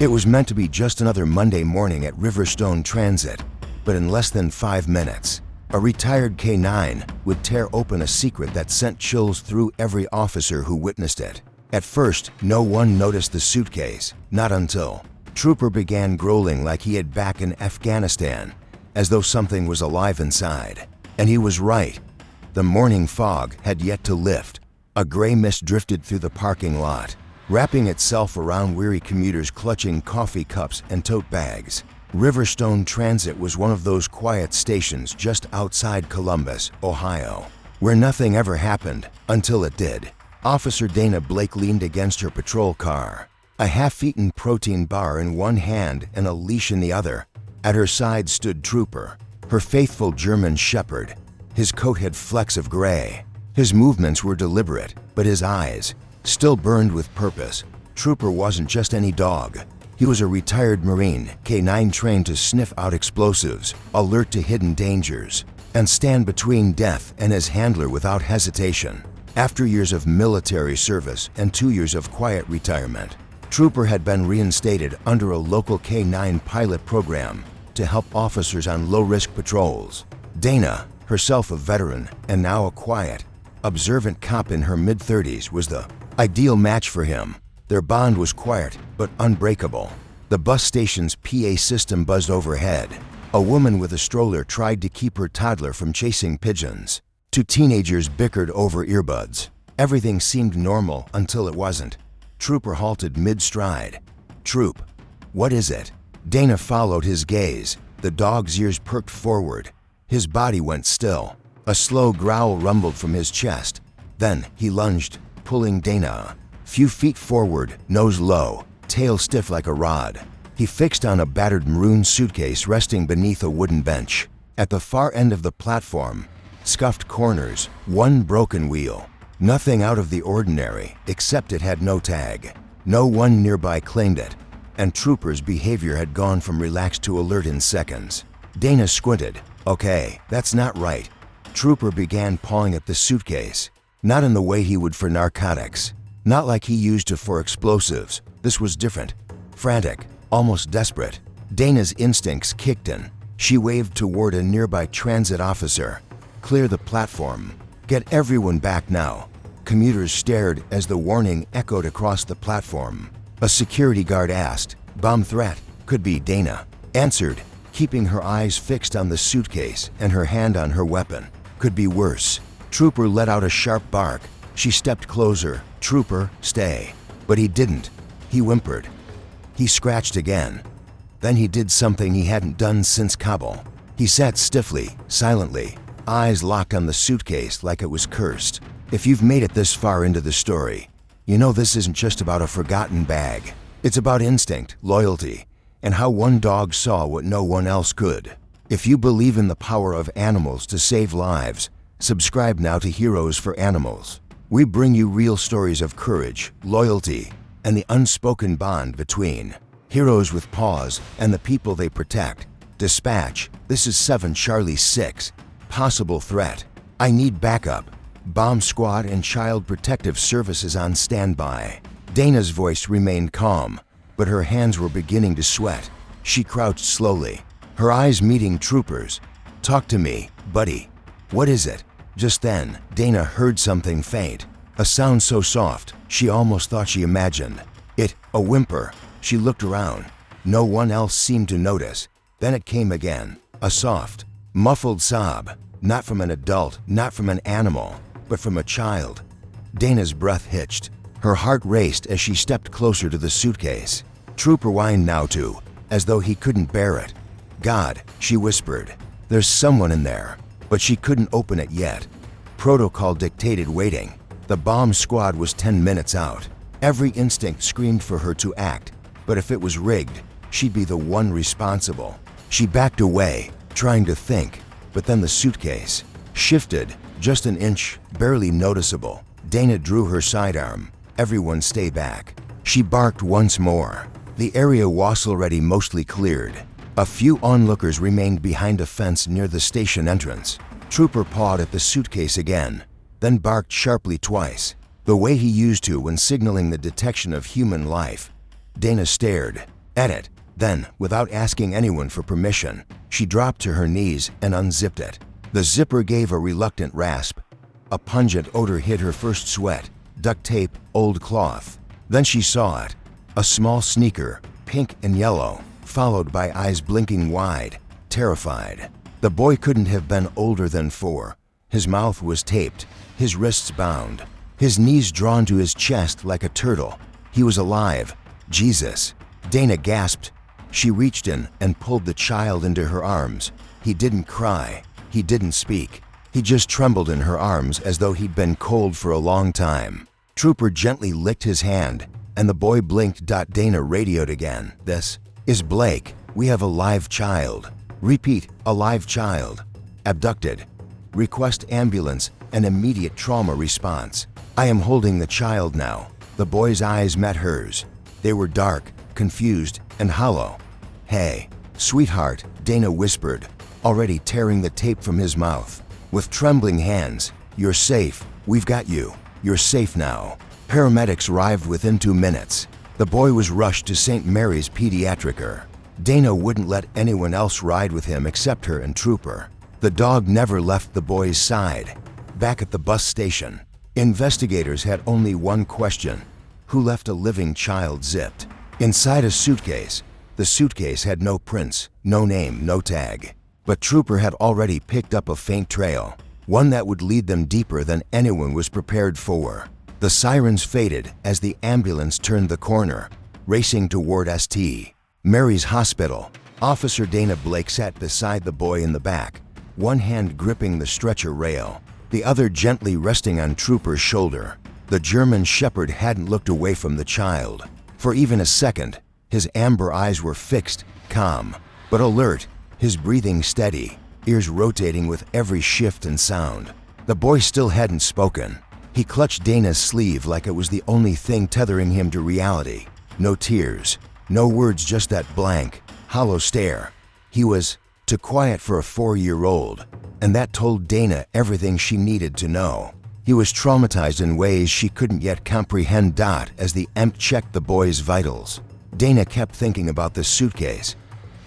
It was meant to be just another Monday morning at Riverstone Transit, but in less than 5 minutes, a retired K9 would tear open a secret that sent chills through every officer who witnessed it. At first, no one noticed the suitcase, not until Trooper began growling like he had back in Afghanistan, as though something was alive inside. And he was right. The morning fog had yet to lift. A gray mist drifted through the parking lot, wrapping itself around weary commuters clutching coffee cups and tote bags. Riverstone Transit was one of those quiet stations just outside Columbus, Ohio, where nothing ever happened until it did. Officer Dana Blake leaned against her patrol car, a half-eaten protein bar in one hand and a leash in the other. At her side stood Trooper, her faithful German shepherd. His coat had flecks of gray. His movements were deliberate, but his eyes still burned with purpose. Trooper wasn't just any dog. He was a retired Marine, K9 trained to sniff out explosives, alert to hidden dangers, and stand between death and his handler without hesitation. After years of military service and 2 years of quiet retirement, Trooper had been reinstated under a local K9 pilot program to help officers on low-risk patrols. Dana, herself a veteran and now a quiet, observant cop in her mid-30s, was the ideal match for him. Their bond was quiet but unbreakable. The bus station's PA system buzzed overhead. A woman with a stroller tried to keep her toddler from chasing pigeons. 2 teenagers bickered over earbuds. Everything seemed normal until it wasn't. Trooper halted mid-stride. "Troop, what is it?" Dana followed his gaze. The dog's ears perked forward. His body went still. A slow growl rumbled from his chest. Then he lunged, pulling Dana a few feet forward, nose low, tail stiff like a rod. He fixed on a battered maroon suitcase resting beneath a wooden bench. At the far end of the platform, scuffed corners, one broken wheel. Nothing out of the ordinary, except it had no tag. No one nearby claimed it, and Trooper's behavior had gone from relaxed to alert in seconds. Dana squinted. "Okay, that's not right." Trooper began pawing at the suitcase, not in the way he would for narcotics, not like he used it for explosives. This was different, frantic, almost desperate. Dana's instincts kicked in. She waved toward a nearby transit officer. "Clear the platform. Get everyone back now." Commuters stared as the warning echoed across the platform. A security guard asked, "Bomb threat?" "Could be," Dana answered, keeping her eyes fixed on the suitcase and her hand on her weapon. "Could be worse." Trooper let out a sharp bark. She stepped closer. "Trooper, stay." But he didn't. He whimpered. He scratched again. Then he did something he hadn't done since Kabul. He sat stiffly, silently, eyes locked on the suitcase like it was cursed. If you've made it this far into the story, you know this isn't just about a forgotten bag. It's about instinct, loyalty, and how one dog saw what no one else could. If you believe in the power of animals to save lives, subscribe now to Heroes for Animals. We bring you real stories of courage, loyalty, and the unspoken bond between heroes with paws and the people they protect. Dispatch, this is 7 Charlie 6. Possible threat. I need backup. Bomb squad and child protective services on standby. Dana's voice remained calm, but her hands were beginning to sweat. She crouched slowly, her eyes meeting Trooper's. "Talk to me, buddy. What is it?" Just then, Dana heard something faint, a sound so soft, she almost thought she imagined it, a whimper. She looked around. No one else seemed to notice. Then it came again, a soft, muffled sob, not from an adult, not from an animal, but from a child. Dana's breath hitched. Her heart raced as she stepped closer to the suitcase. Trooper whined now too, as though he couldn't bear it. "God," she whispered, "there's someone in there." But she couldn't open it yet. Protocol dictated waiting. The bomb squad was 10 minutes out. Every instinct screamed for her to act, but if it was rigged, she'd be the one responsible. She backed away, trying to think, but then the suitcase shifted, just an inch, barely noticeable. Dana drew her sidearm. "Everyone stay back." She barked once more. The area was already mostly cleared. A few onlookers remained behind a fence near the station entrance. Trooper pawed at the suitcase again, then barked sharply twice, the way he used to when signaling the detection of human life. Dana stared. Edit. Then, without asking anyone for permission, she dropped to her knees and unzipped it. The zipper gave a reluctant rasp. A pungent odor hid her first sweat. Duct tape, old cloth. Then she saw it. A small sneaker, pink and yellow, followed by eyes blinking wide, terrified. The boy couldn't have been older than 4. His mouth was taped, his wrists bound, his knees drawn to his chest like a turtle. He was alive. Jesus. Dana gasped. She reached in and pulled the child into her arms. He didn't cry. He didn't speak. He just trembled in her arms as though he'd been cold for a long time. Trooper gently licked his hand, and the boy blinked. Dana radioed again. "This is Blake. We have a live child." Repeat, "a live child. Abducted. Request ambulance and immediate trauma response. I am holding the child now." The boy's eyes met hers. They were dark, confused, and hollow. "Hey, sweetheart," Dana whispered, already tearing the tape from his mouth. With trembling hands, "You're safe. We've got you. You're safe now." Paramedics arrived within 2 minutes. The boy was rushed to St. Mary's Pediatric. Dana wouldn't let anyone else ride with him except her and Trooper. The dog never left the boy's side. Back at the bus station, investigators had only one question: who left a living child zipped inside a suitcase? The suitcase had no prints, no name, no tag. But Trooper had already picked up a faint trail, one that would lead them deeper than anyone was prepared for. The sirens faded as the ambulance turned the corner, racing toward St. Mary's Hospital. Officer Dana Blake sat beside the boy in the back, one hand gripping the stretcher rail, the other gently resting on Trooper's shoulder. The German shepherd hadn't looked away from the child for even a second. His amber eyes were fixed, calm, but alert, his breathing steady, ears rotating with every shift and sound. The boy still hadn't spoken. He clutched Dana's sleeve like it was the only thing tethering him to reality. No tears, no words, just that blank, hollow stare. He was too quiet for a 4-year-old, and that told Dana everything she needed to know. He was traumatized in ways she couldn't yet comprehend. As the EMT checked the boy's vitals, Dana kept thinking about the suitcase.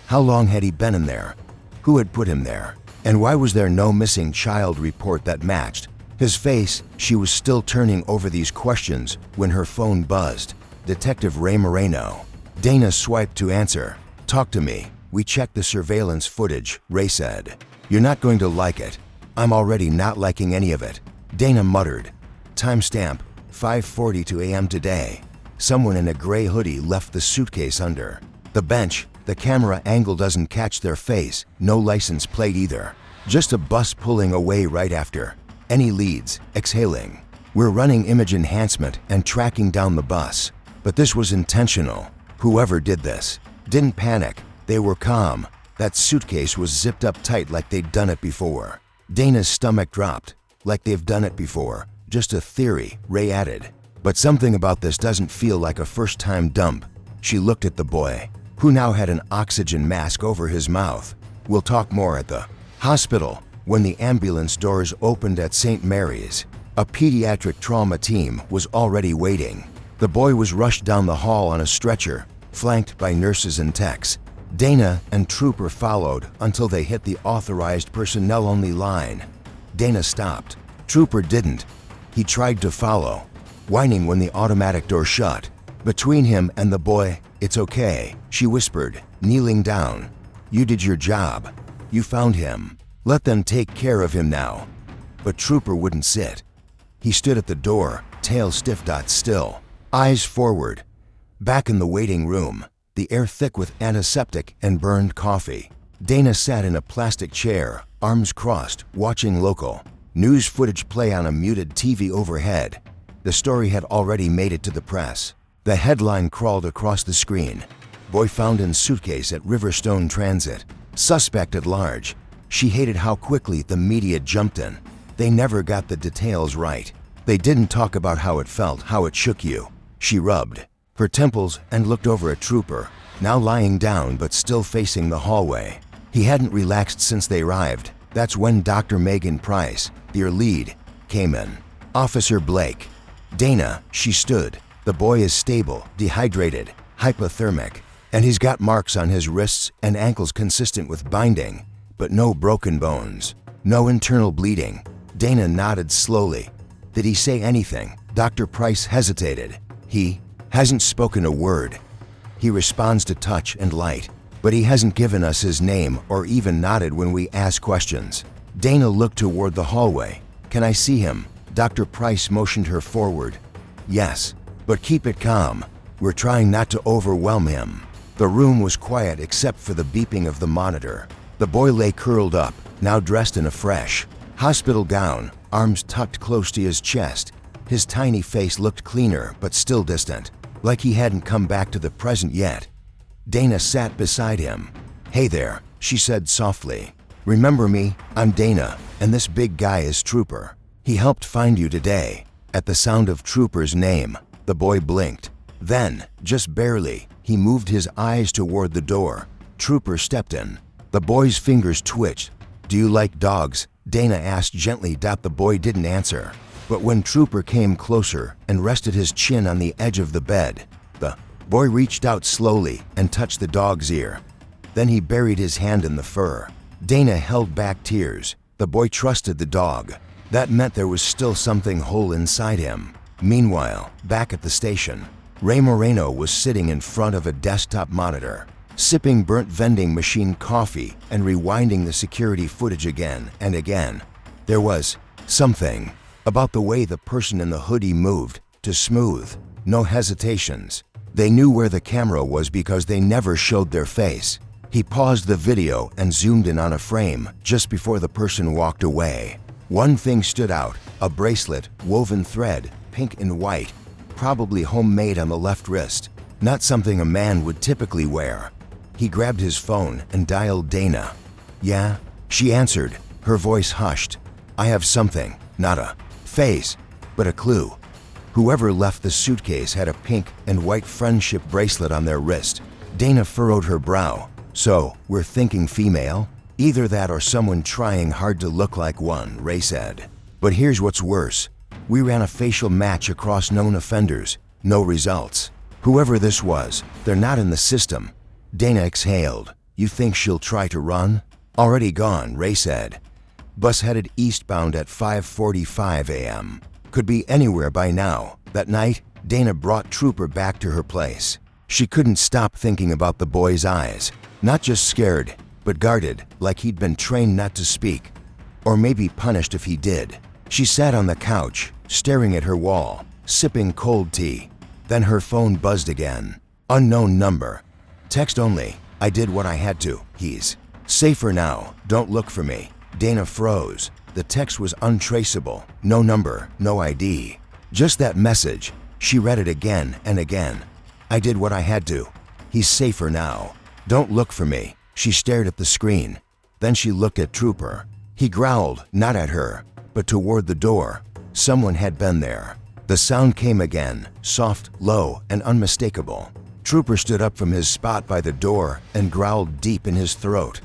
How long had he been in there? Who had put him there? And why was there no missing child report that matched his face? She was still turning over these questions when her phone buzzed. Detective Ray Moreno. Dana swiped to answer. "Talk to me. We checked the surveillance footage," Ray said. "You're not going to like it." "I'm already not liking any of it," Dana muttered. Timestamp, 5:42 a.m. today. Someone in a gray hoodie left the suitcase under the bench. The camera angle doesn't catch their face, no license plate either. Just a bus pulling away right after. Any leads? Exhaling. "We're running image enhancement and tracking down the bus. But this was intentional. Whoever did this didn't panic. They were calm. That suitcase was zipped up tight like they'd done it before." Dana's stomach dropped. "Like they've done it before. Just a theory," Ray added. "But something about this doesn't feel like a first-time dump." She looked at the boy, who now had an oxygen mask over his mouth. "We'll talk more at the hospital." When the ambulance doors opened at St. Mary's, a pediatric trauma team was already waiting. The boy was rushed down the hall on a stretcher, flanked by nurses and techs. Dana and Trooper followed until they hit the authorized personnel-only line. Dana stopped. Trooper didn't. He tried to follow, whining when the automatic door shut. Between him and the boy, "It's okay," she whispered, kneeling down. "You did your job. You found him. Let them take care of him now." But Trooper wouldn't sit. He stood at the door, tail stiff. Still, eyes forward. Back in the waiting room, the air thick with antiseptic and burned coffee. Dana sat in a plastic chair, arms crossed, watching local news footage play on a muted TV overhead. The story had already made it to the press. The headline crawled across the screen: "Boy found in suitcase at Riverstone Transit. Suspect at large." She hated how quickly the media jumped in. They never got the details right. They didn't talk about how it felt, how it shook you. She rubbed her temples and looked over at Trooper, now lying down but still facing the hallway. He hadn't relaxed since they arrived. That's when Dr. Megan Price, their lead, came in. "Officer Blake." "Dana," she stood. "The boy is stable, dehydrated, hypothermic, And he's got marks on his wrists and ankles consistent with binding, but no broken bones, no internal bleeding. Dana nodded slowly. Did he say anything? Dr. Price hesitated. He hasn't spoken a word. He responds to touch and light, but he hasn't given us his name or even nodded when we ask questions. Dana looked toward the hallway. Can I see him? Dr. Price motioned her forward. Yes, but keep it calm. We're trying not to overwhelm him. The room was quiet except for the beeping of the monitor. The boy lay curled up, now dressed in a fresh hospital gown, arms tucked close to his chest. His tiny face looked cleaner but still distant, like he hadn't come back to the present yet. Dana sat beside him. Hey there, she said softly. Remember me? I'm Dana, and this big guy is Trooper. He helped find you today. At the sound of Trooper's name, the boy blinked. Then, just barely, he moved his eyes toward the door. Trooper stepped in. The boy's fingers twitched. Do you like dogs? Dana asked gently. The boy didn't answer. But when Trooper came closer and rested his chin on the edge of the bed, the boy reached out slowly and touched the dog's ear. Then he buried his hand in the fur. Dana held back tears. The boy trusted the dog. That meant there was still something whole inside him. Meanwhile, back at the station, Ray Moreno was sitting in front of a desktop monitor, sipping burnt vending machine coffee and rewinding the security footage again and again. There was something about the way the person in the hoodie moved, to smooth, no hesitations. They knew where the camera was because they never showed their face. He paused the video and zoomed in on a frame just before the person walked away. One thing stood out, a bracelet, woven thread, pink and white, probably homemade on the left wrist, not something a man would typically wear. He grabbed his phone and dialed Dana. Yeah, she answered, her voice hushed. I have something, not a face, but a clue. Whoever left the suitcase had a pink and white friendship bracelet on their wrist. Dana furrowed her brow. So, we're thinking female? Either that or someone trying hard to look like one, Ray said. But here's what's worse. We ran a facial match across known offenders. No results. Whoever this was, they're not in the system. Dana exhaled. You think she'll try to run? Already gone, Ray said. Bus headed eastbound at 5:45 a.m. Could be anywhere by now. That night, Dana brought Trooper back to her place. She couldn't stop thinking about the boy's eyes. Not just scared, but guarded, like he'd been trained not to speak. Or maybe punished if he did. She sat on the couch, staring at her wall, sipping cold tea. Then her phone buzzed again. Unknown number. Text only. I did what I had to. He's safer now. Don't look for me. Dana froze. The text was untraceable. No number, no ID. Just that message. She read it again and again. I did what I had to. He's safer now. Don't look for me. She stared at the screen. Then she looked at Trooper. He growled, not at her, but toward the door. Someone had been there. The sound came again, soft, low, and unmistakable. Trooper stood up from his spot by the door and growled deep in his throat.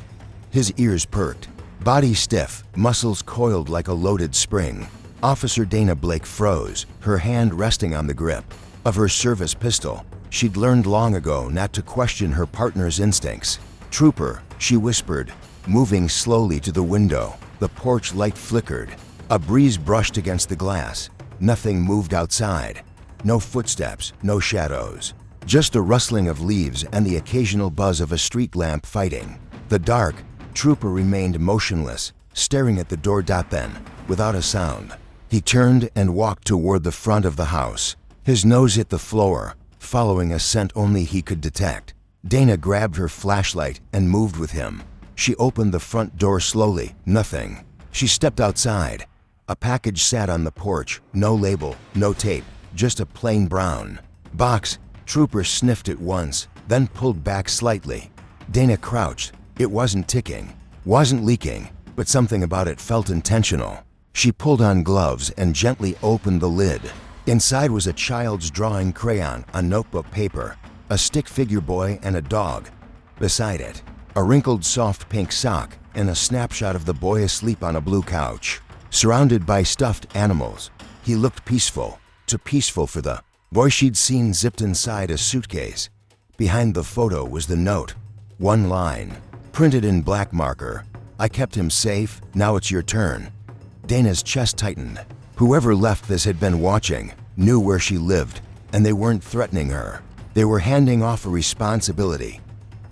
His ears perked, body stiff, muscles coiled like a loaded spring. Officer Dana Blake froze, her hand resting on the grip of her service pistol. She'd learned long ago not to question her partner's instincts. Trooper, she whispered, moving slowly to the window. The porch light flickered. A breeze brushed against the glass. Nothing moved outside. No footsteps, no shadows. Just a rustling of leaves and the occasional buzz of a street lamp fighting. The dark, Trooper remained motionless, staring at the door. Then, without a sound, he turned and walked toward the front of the house. His nose hit the floor, following a scent only he could detect. Dana grabbed her flashlight and moved with him. She opened the front door slowly. Nothing. She stepped outside. A package sat on the porch. No label, no tape, just a plain brown box. Trooper sniffed it once, then pulled back slightly. Dana crouched. It wasn't ticking, wasn't leaking, but something about it felt intentional. She pulled on gloves and gently opened the lid. Inside was a child's drawing crayon on notebook paper, a stick figure boy and a dog. Beside it, a wrinkled soft pink sock and a snapshot of the boy asleep on a blue couch, surrounded by stuffed animals. He looked peaceful, too peaceful for the boy she'd seen zipped inside a suitcase. Behind the photo was the note. One line, printed in black marker. "I kept him safe, now it's your turn." Dana's chest tightened. Whoever left this had been watching, knew where she lived, and they weren't threatening her. They were handing off a responsibility,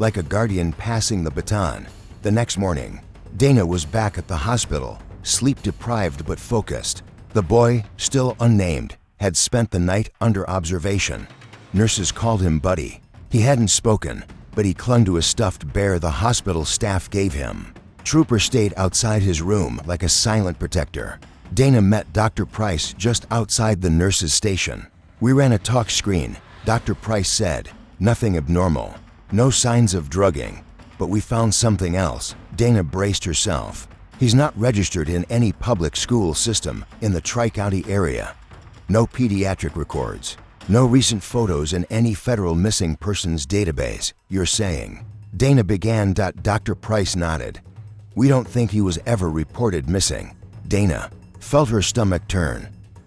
like a guardian passing the baton. The next morning, Dana was back at the hospital, sleep-deprived but focused. The boy, still unnamed, had spent the night under observation. Nurses called him Buddy. He hadn't spoken, but he clung to a stuffed bear the hospital staff gave him. Trooper stayed outside his room like a silent protector. Dana met Dr. Price just outside the nurse's station. "We ran a talk screen," Dr. Price said. "Nothing abnormal. No signs of drugging. But we found something else." Dana braced herself. "He's not registered in any public school system in the Tri-County area. No pediatric records. No recent photos in any federal missing persons database, you're saying?" Dana began. Dr. Price nodded. "We don't think he was ever reported missing." Dana felt her stomach turn.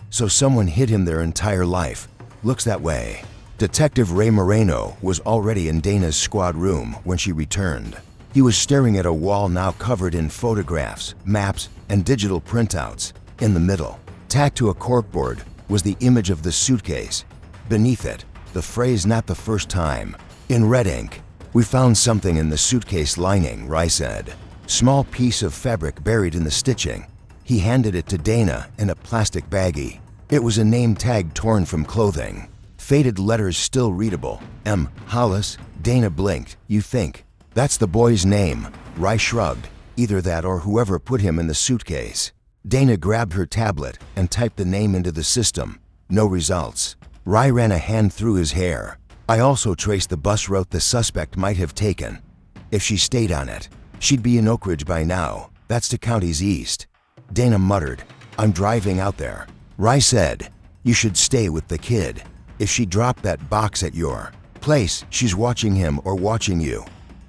"So someone hid him their entire life. Looks that way." Detective Ray Moreno was already in Dana's squad room when she returned. He was staring at a wall now covered in photographs, maps, and digital printouts. In the middle, tacked to a corkboard, was the image of the suitcase. Beneath it, the phrase "not the first time." In red ink, "We found something in the suitcase lining," Ray said. "Small piece of fabric buried in the stitching." He handed it to Dana in a plastic baggie. It was a name tag torn from clothing. Faded letters still readable. "M. Hollis." Dana blinked. "You think that's the boy's name?" Ray shrugged. "Either that or whoever put him in the suitcase." Dana grabbed her tablet and typed the name into the system. No results. Ray ran a hand through his hair. "I also traced the bus route the suspect might have taken. If she stayed on it, she'd be in Oak Ridge by now. That's 2 counties east." Dana muttered, "I'm driving out there." Ray said, "You should stay with the kid. If she dropped that box at your place, she's watching him or watching you."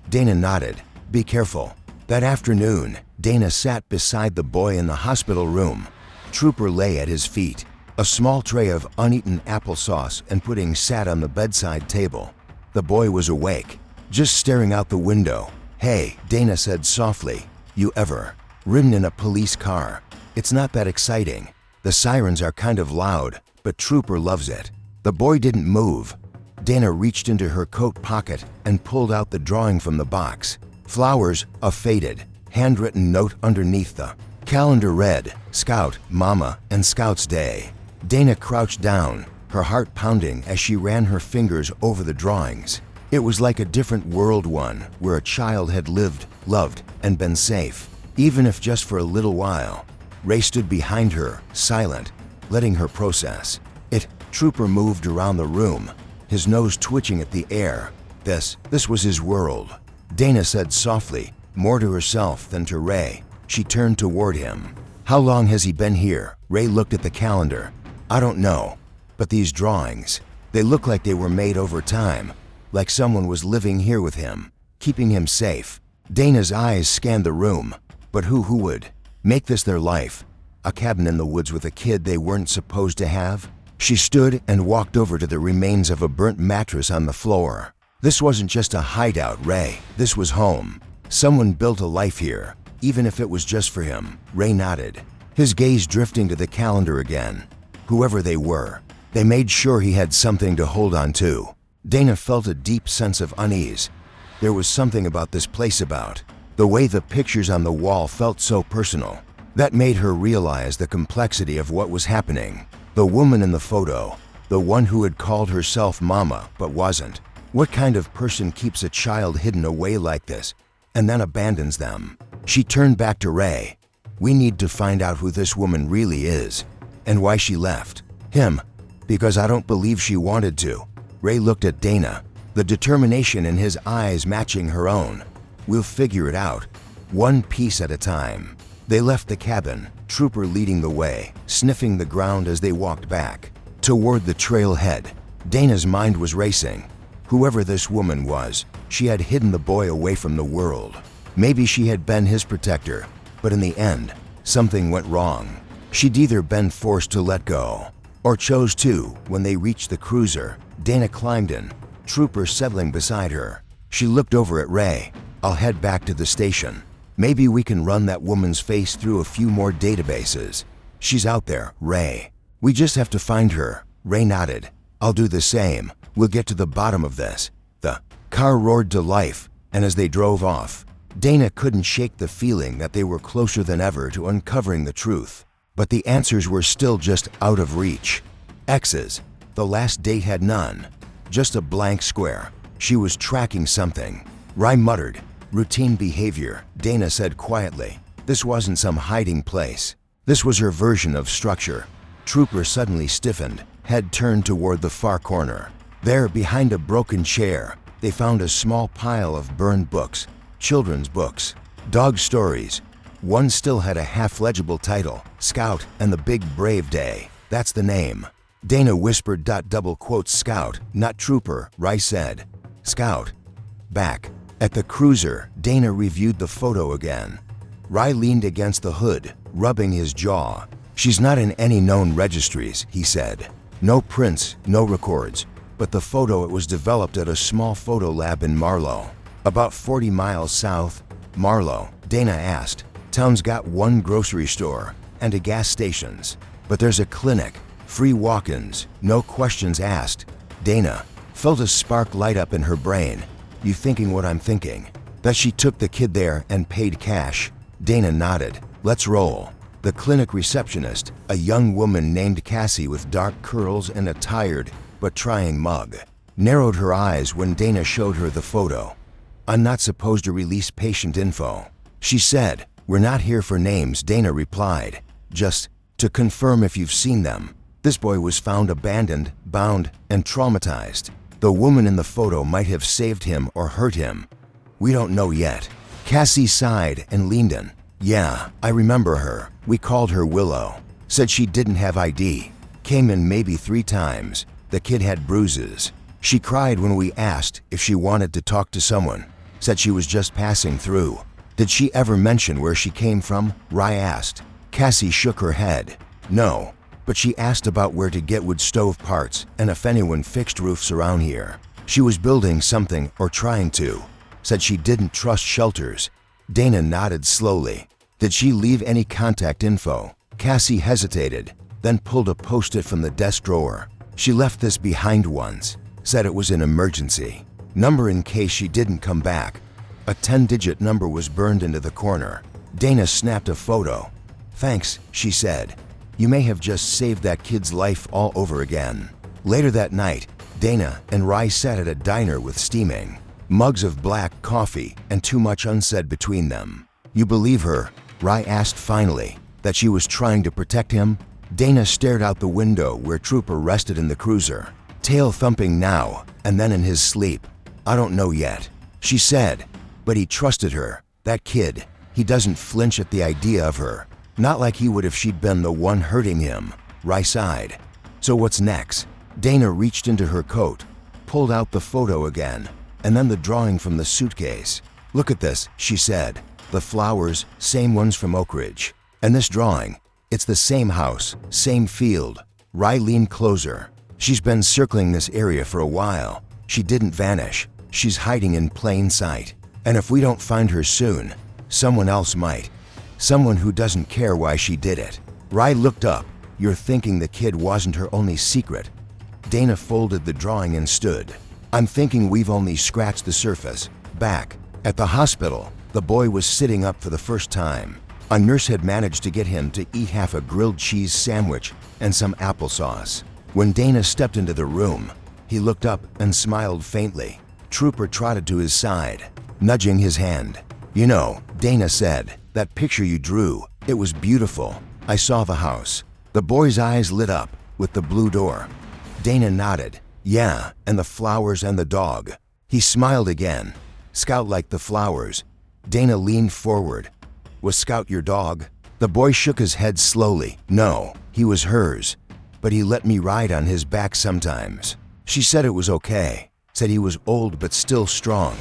Dana nodded. "Be careful." That afternoon, Dana sat beside the boy in the hospital room. Trooper lay at his feet. A small tray of uneaten applesauce and pudding sat on the bedside table. The boy was awake, just staring out the window. "Hey," Dana said softly, "you ever ridden in a police car? It's not that exciting. The sirens are kind of loud, but Trooper loves it." The boy didn't move. Dana reached into her coat pocket and pulled out the drawing from the box. Flowers, a faded, handwritten note underneath. The calendar read, "Scout, Mama, and Scout's Day." Dana crouched down, her heart pounding as she ran her fingers over the drawings. It was like a different world, one where a child had lived, loved, and been safe, even if just for a little while. Ray stood behind her, silent, letting her process it. Trooper moved around the room, his nose twitching at the air. This was his world. Dana said softly, more to herself than to Ray. She turned toward him. "How long has he been here?" Ray looked at the calendar. "I don't know, but these drawings, they look like they were made over time, like someone was living here with him, keeping him safe." Dana's eyes scanned the room. But who would make this their life? A cabin in the woods with a kid they weren't supposed to have? She stood and walked over to the remains of a burnt mattress on the floor. This wasn't just a hideout, Ray. This was home. Someone built a life here, even if it was just for him. Ray nodded, his gaze drifting to the calendar again. Whoever they were, they made sure he had something to hold on to. Dana felt a deep sense of unease. There was something about this place, about the way the pictures on the wall felt so personal, that made her realize the complexity of what was happening. The woman in the photo, the one who had called herself Mama but wasn't. What kind of person keeps a child hidden away like this and then abandons them? She turned back to Ray. "We need to find out who this woman really is and why she left him, because I don't believe she wanted to." Ray looked at Dana, the determination in his eyes matching her own. "We'll figure it out, one piece at a time." They left the cabin, Trooper leading the way, sniffing the ground as they walked back toward the trailhead. Dana's mind was racing. Whoever this woman was, she had hidden the boy away from the world. Maybe she had been his protector, but in the end, something went wrong. She'd either been forced to let go, or chose to. When they reached the cruiser, Dana climbed in. trooper settling beside her. She looked over at Ray. I'll head back to the station. Maybe we can run that woman's face through a few more databases. She's out there, Ray. We just have to find her. Ray nodded. I'll do the same. We'll get to the bottom of this. The car roared to life, and as they drove off, Dana couldn't shake the feeling that they were closer than ever to uncovering the truth. But the answers were still just out of reach. X's. The last date had none. Just a blank square. She was tracking something. Ray muttered. Routine behavior, Dana said quietly. This wasn't some hiding place. This was her version of structure. Trooper suddenly stiffened, head turned toward the far corner. There, behind a broken chair, they found a small pile of burned books, children's books, dog stories. One still had a half-legible title, Scout and the Big Brave Day. That's the name. Dana whispered. Double quote Scout, not Trooper, Rice said. Scout. Back. At the cruiser, Dana reviewed the photo again. Ry leaned against the hood, rubbing his jaw. She's not in any known registries, he said. No prints, no records. But the photo, it was developed at a small photo lab in Marlow. About 40 miles south. Marlow, Dana asked. Town's got one grocery store and a gas stations. But there's a clinic, free walk-ins, no questions asked. Dana felt a spark light up in her brain. You thinking what I'm thinking? That she took the kid there and paid cash? Dana nodded. Let's roll. The clinic receptionist, a young woman named Cassie with dark curls and a tired but trying mug, narrowed her eyes when Dana showed her the photo. I'm not supposed to release patient info, she said. We're not here for names, Dana replied. Just to confirm if you've seen them. This boy was found abandoned, bound, and traumatized. The woman in the photo might have saved him or hurt him. We don't know yet. Cassie sighed and leaned in. Yeah, I remember her. We called her Willow. Said she didn't have ID. Came in maybe 3 times. The kid had bruises. She cried when we asked if she wanted to talk to someone. Said she was just passing through. Did she ever mention where she came from? Ry asked. Cassie shook her head. No, but she asked about where to get wood stove parts and if anyone fixed roofs around here. She was building something or trying to. Said she didn't trust shelters. Dana nodded slowly. Did she leave any contact info? Cassie hesitated, then pulled a post-it from the desk drawer. She left this behind once. Said it was an emergency. Number in case she didn't come back. A 10-digit number was burned into the corner. Dana snapped a photo. Thanks, she said. You may have just saved that kid's life all over again. Later that night, Dana and Ry sat at a diner with steaming mugs of black coffee and too much unsaid between them. You believe her? Ry asked finally. That she was trying to protect him? Dana stared out the window where Trooper rested in the cruiser, tail thumping now and then in his sleep. I don't know yet, she said. But he trusted her. That kid, he doesn't flinch at the idea of her. Not like he would if she'd been the one hurting him. Ry sighed. So what's next? Dana reached into her coat, pulled out the photo again, and then the drawing from the suitcase. Look at this, she said. The flowers, same ones from Oak Ridge. And this drawing, it's the same house, same field. Ry leaned closer. She's been circling this area for a while. She didn't vanish. She's hiding in plain sight. And if we don't find her soon, someone else might. Someone who doesn't care why she did it. Ry looked up. You're thinking the kid wasn't her only secret. Dana folded the drawing and stood. I'm thinking we've only scratched the surface. Back at the hospital, the boy was sitting up for the first time. A nurse had managed to get him to eat half a grilled cheese sandwich and some applesauce. When Dana stepped into the room, he looked up and smiled faintly. Trooper trotted to his side, nudging his hand. You know, Dana said, that picture you drew, it was beautiful. I saw the house. The boy's eyes lit up with the blue door. Dana nodded. Yeah, and the flowers and the dog. He smiled again. Scout liked the flowers. Dana leaned forward. Was Scout your dog? The boy shook his head slowly. No, he was hers. But he let me ride on his back sometimes. She said it was okay. Said he was old but still strong.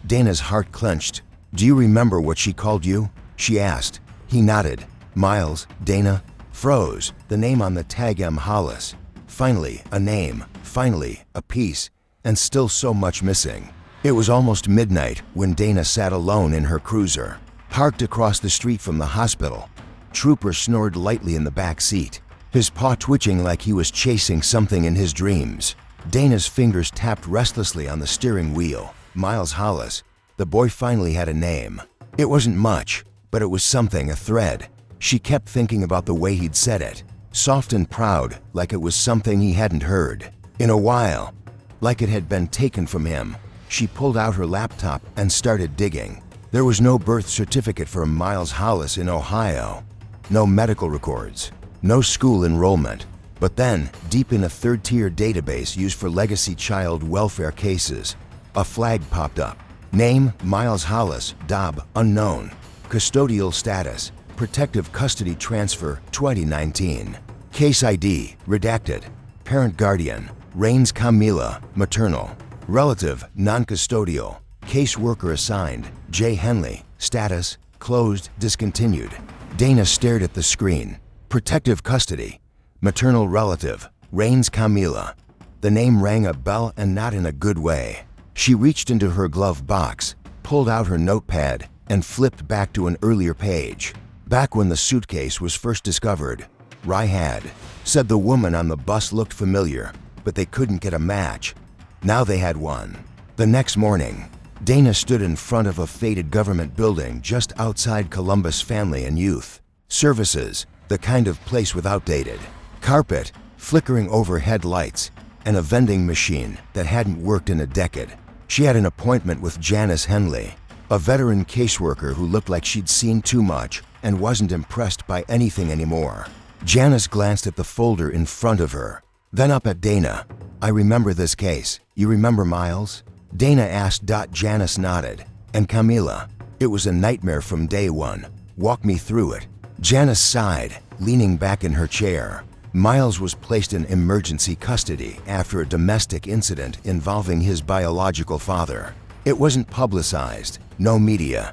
Dana's heart clenched. Do you remember what she called you? She asked. He nodded. Miles, Dana. Froze. The name on the tag M. Hollis. Finally, a name. Finally, a piece. and still so much missing. It was almost midnight when Dana sat alone in her cruiser, parked across the street from the hospital. Trooper snored lightly in the back seat, his paw twitching like he was chasing something in his dreams. Dana's fingers tapped restlessly on the steering wheel. Miles Hollis. The boy finally had a name. It wasn't much, but it was something, a thread. She kept thinking about the way he'd said it, soft and proud, like it was something he hadn't heard in a while, like it had been taken from him. She pulled out her laptop and started digging. There was no birth certificate for Miles Hollis in Ohio, no medical records, no school enrollment. But then, deep in a third-tier database used for legacy child welfare cases, a flag popped up. Name, Miles Hollis, DOB, unknown. Custodial status, protective custody transfer, 2019. Case ID, redacted. Parent guardian, Rains Camila, maternal. Relative, non-custodial. Caseworker assigned, J. Henley. Status, closed, discontinued. Dana stared at the screen. Protective custody. Maternal relative, Rains Camila. The name rang a bell, and not in a good way. She reached into her glove box, pulled out her notepad, and flipped back to an earlier page. Back when the suitcase was first discovered, Rye had said the woman on the bus looked familiar, but they couldn't get a match. Now they had one. The next morning, Dana stood in front of a faded government building just outside Columbus Family and Youth Services, the kind of place with outdated carpet, flickering overhead lights, and a vending machine that hadn't worked in a decade. She had an appointment with Janice Henley, a veteran caseworker who looked like she'd seen too much and wasn't impressed by anything anymore. Janice glanced at the folder in front of her, then up at Dana. "I remember this case. You remember Miles?" Dana asked. Janice nodded. "And Camila? It was a nightmare from day one. Walk me through it." Janice sighed, leaning back in her chair. Miles was placed in emergency custody after a domestic incident involving his biological father. It wasn't publicized, no media.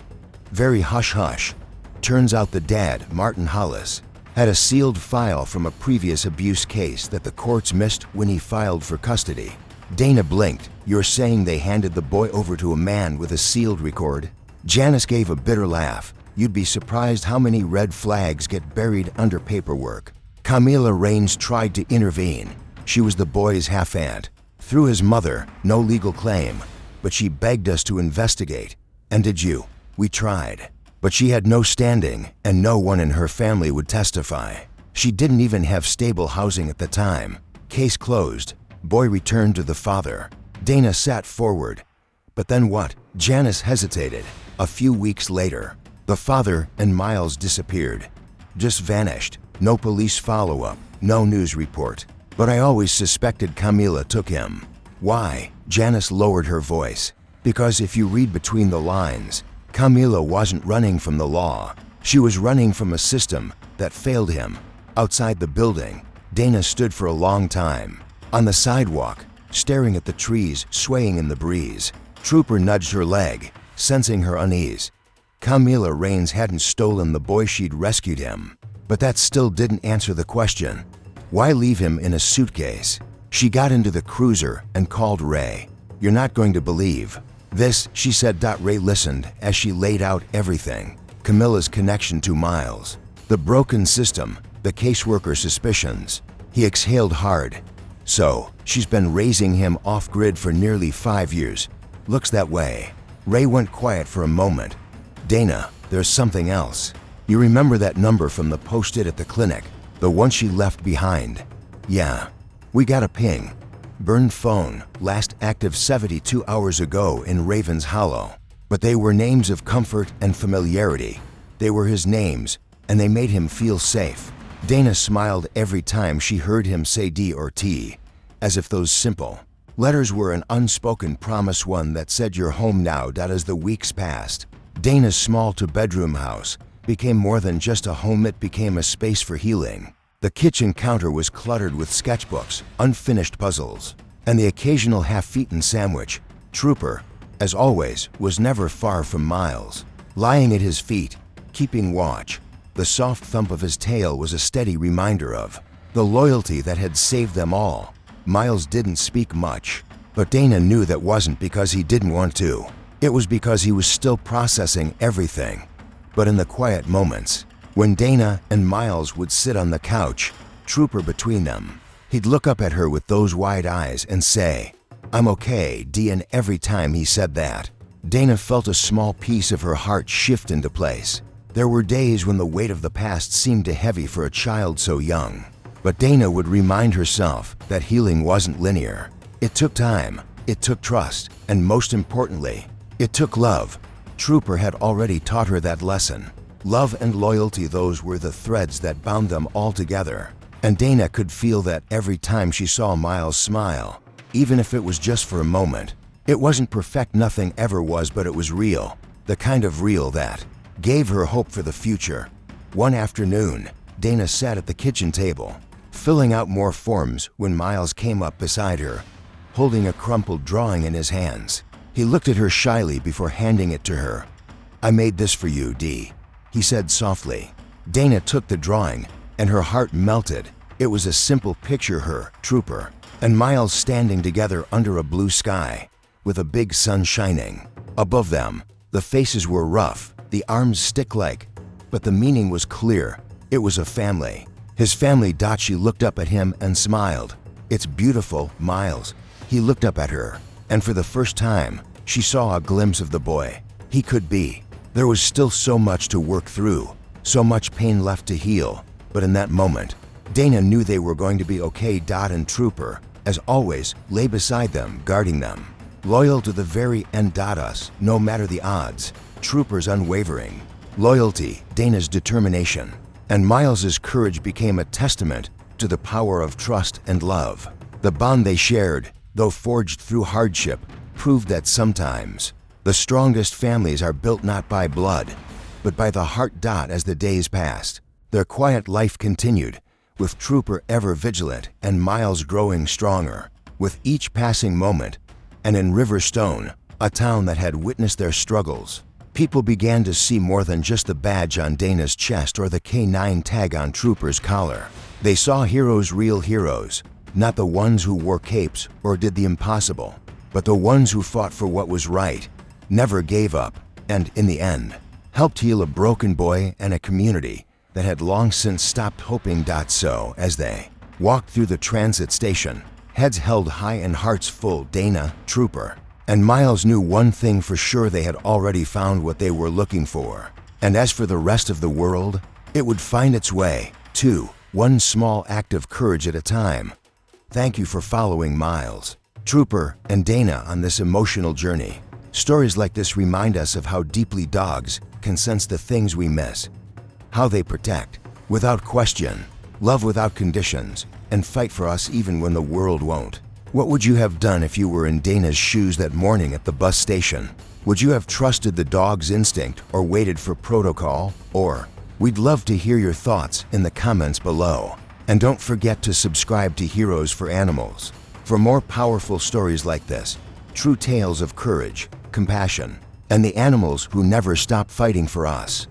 Very hush-hush. Turns out the dad, Martin Hollis, had a sealed file from a previous abuse case that the courts missed when he filed for custody. Dana blinked. "You're saying they handed the boy over to a man with a sealed record?" Janice gave a bitter laugh. "You'd be surprised how many red flags get buried under paperwork." Camila Rains tried to intervene. She was the boy's half-aunt. Through his mother, no legal claim, but she begged us to investigate. "And did you?" "We tried. But she had no standing, and no one in her family would testify. She didn't even have stable housing at the time. Case closed. Boy returned to the father." Dana sat forward. "But then what?" Janice hesitated. "A few weeks later, the father and Miles disappeared. Just vanished. No police follow-up, no news report. But I always suspected Camila took him." "Why?" Janice lowered her voice. "Because if you read between the lines, Camila wasn't running from the law. She was running from a system that failed him." Outside the building, Dana stood for a long time, on the sidewalk, staring at the trees swaying in the breeze. Trooper nudged her leg, sensing her unease. Camila Rains hadn't stolen the boy, she'd rescued him. But that still didn't answer the question. Why leave him in a suitcase? She got into the cruiser and called Ray. "You're not going to believe this," she said. Ray listened as she laid out everything. Camilla's connection to Miles, the broken system, the caseworker suspicions. He exhaled hard. "So, she's been raising him off-grid for nearly 5 years. Looks that way." Ray went quiet for a moment. "Dana, there's something else. You remember that number from the post-it at the clinic? The one she left behind?" "Yeah. We got a ping. Burned phone, last active 72 hours ago in Ravens Hollow." But they were names of comfort and familiarity. They were his names, and they made him feel safe. Dana smiled every time she heard him say D or T, as if those simple letters were an unspoken promise, one that said "you're home now." As the weeks passed, Dana's small two-bedroom house became more than just a home. It became a space for healing. The kitchen counter was cluttered with sketchbooks, unfinished puzzles, and the occasional half-eaten sandwich. Trooper, as always, was never far from Miles. Lying at his feet, keeping watch, the soft thump of his tail was a steady reminder of the loyalty that had saved them all. Miles didn't speak much. But Dana knew that wasn't because he didn't want to. It was because he was still processing everything. But in the quiet moments, when Dana and Miles would sit on the couch, Trooper between them, he'd look up at her with those wide eyes and say, "I'm okay, Dee," and every time he said that, Dana felt a small piece of her heart shift into place. There were days when the weight of the past seemed too heavy for a child so young. But Dana would remind herself that healing wasn't linear. It took time, it took trust, and most importantly, it took love. Trooper had already taught her that lesson. Love and loyalty, those were the threads that bound them all together. And Dana could feel that every time she saw Miles smile, even if it was just for a moment. It wasn't perfect, nothing ever was, but it was real. The kind of real that gave her hope for the future. One afternoon, Dana sat at the kitchen table, filling out more forms when Miles came up beside her, holding a crumpled drawing in his hands. He looked at her shyly before handing it to her. "I made this for you, Dee," he said softly. Dana took the drawing, and her heart melted. It was a simple picture, her, Trooper, and Miles standing together under a blue sky, with a big sun shining. Above them, the faces were rough, the arms stick-like, but the meaning was clear. It was a family. His family. She looked up at him and smiled. "It's beautiful, Miles." He looked up at her, and for the first time, she saw a glimpse of the boy he could be. There was still so much to work through, so much pain left to heal, but in that moment, Dana knew they were going to be okay. And Trooper, as always, lay beside them, guarding them. Loyal to the very end. Us, no matter the odds. Trooper's unwavering loyalty, Dana's determination, and Miles's courage became a testament to the power of trust and love. The bond they shared, though forged through hardship, proved that sometimes the strongest families are built not by blood, but by the heart. As the days passed, their quiet life continued, with Trooper ever vigilant and Miles growing stronger with each passing moment. And in Riverstone, a town that had witnessed their struggles, people began to see more than just the badge on Dana's chest or the K9 tag on Trooper's collar. They saw heroes, real heroes, not the ones who wore capes or did the impossible, but the ones who fought for what was right, never gave up, and, in the end, helped heal a broken boy and a community that had long since stopped hoping. So, as they walked through the transit station, heads held high and hearts full, Dana, Trooper, and Miles knew one thing for sure: they had already found what they were looking for. And as for the rest of the world, it would find its way, too, one small act of courage at a time. Thank you for following Miles, Trooper, and Dana on this emotional journey. Stories like this remind us of how deeply dogs can sense the things we miss, how they protect, without question, love without conditions, and fight for us even when the world won't. What would you have done if you were in Dana's shoes that morning at the bus station? Would you have trusted the dog's instinct or waited for protocol? Or, we'd love to hear your thoughts in the comments below. And don't forget to subscribe to Heroes for Animals for more powerful stories like this, true tales of courage, compassion, and the animals who never stop fighting for us.